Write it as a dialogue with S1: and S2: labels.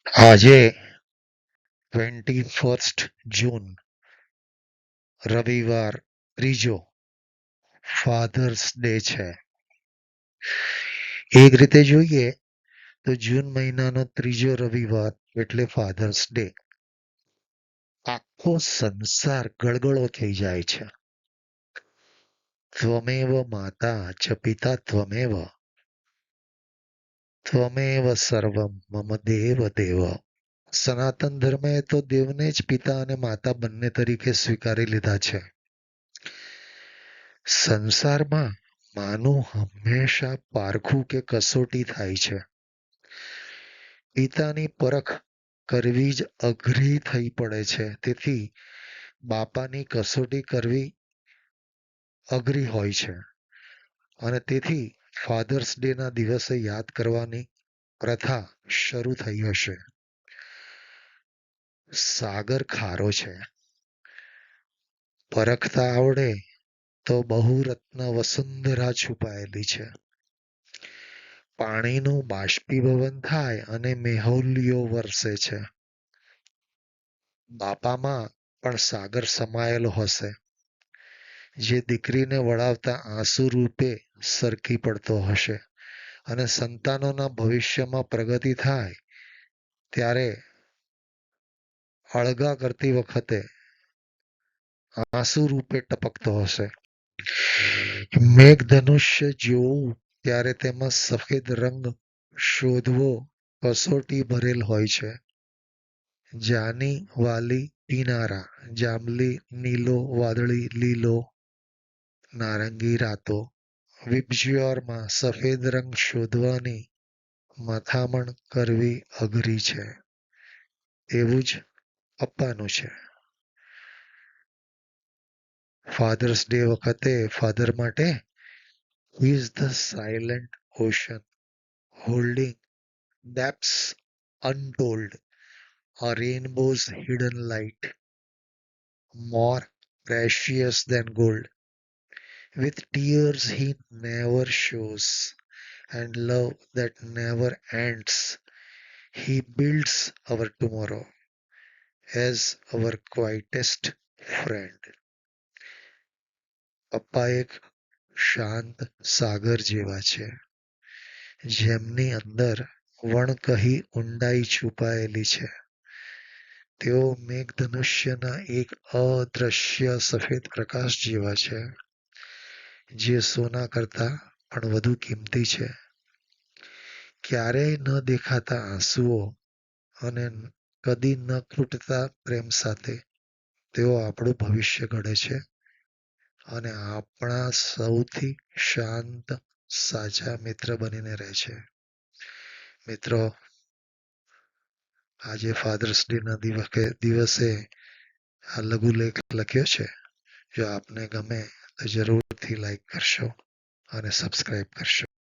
S1: આજે 21 જૂન રવિવાર ત્રીજો ફાધર્સ ડે છે. એક રીતે જોઈએ તો જૂન મહિનાનો ત્રીજો રવિવાર એટલે ફાધર્સ ડે. આખો સંસાર ગળગળો થઈ જાય છે. ત્વમેવ માતા ચ પિતા ત્વમેવ, ત્વમેવ સર્વમ મમ દેવ દેવ. સનાતન ધર્મએ તો દેવને જ પિતા અને માતા બંને તરીકે સ્વીકારી લીધા છે. સંસારમાં માનું હંમેશા પારખું કે કસોટી થાય છે. પિતાની પરખ કરવી જ અઘરી થઈ પડે છે. તેથી બાપાની કસોટી કરવી અઘરી હોય છે અને તેથી ફાધર્સ ડે ના દિવસે યાદ કરવાની પ્રથા શરૂ થઈ હશે. સાગર ખારો છે, પરખતા આવડે તો બહુરત્ન વસુંધરા છુપાયેલી છે. પાણીનું બાષ્પીભવન થાય અને મેહુલ્યો વરસે છે. બાપામાં પણ સાગર સમાયેલો હશે, જે દીકરીને વળાવતા આંસુ રૂપે સરકી પડતો હશે અને સંતાનોના ભવિષ્યમાં પ્રગતિ થાય ત્યારે અળગા કરતી વખતે આંસુ રૂપે ટપકતો હશે. મેઘધનુષ્ય જોવું ત્યારે તેમાં સફેદ રંગ શોધવો કસોટી ભરેલ હોય છે. જાની વાલી કિનારા, જાંબલી નીલો વાદળી લીલો નારંગી રાતો. વિબ્જ્યોરમાં સફેદ રંગ શોધવાની મથામણ કરવી અઘરી છે. એવું જ પપ્પાનું છે. ફાધર્સ ડે વખતે ફાધર માટે is the silent ocean holding depths untold, a rainbow's hidden light, more precious than gold. With tears he never shows, and love that never ends, he builds our tomorrow as our quietest friend. પપ્પા એક શાંત સાગર જેવા છે, જેમની અંદર વણકહી ઊંડાઈ છુપાયેલી છે. તેઓ મેઘધનુષ્યના એક અદ્રશ્ય સફેદ પ્રકાશ જેવા છે, જે સોના કરતા પણ વધુ કિંમતી છે. ક્યારેય ન દેખાતા આંસુઓ અને કદી ન ખૂટતા પ્રેમ સાથે તેઓ આપણું ભવિષ્ય ઘડે છે અને આપણા સૌથી શાંત સાચા મિત્ર બનીને રહે છે. મિત્રો, આજે ફાધર્સ ડે ના દિવસે આ લઘુલેખ લખ્યો છે. જો આપને ગમે તો જરૂરથી લાઈક કરશો અને સબસ્ક્રાઈબ કરશો.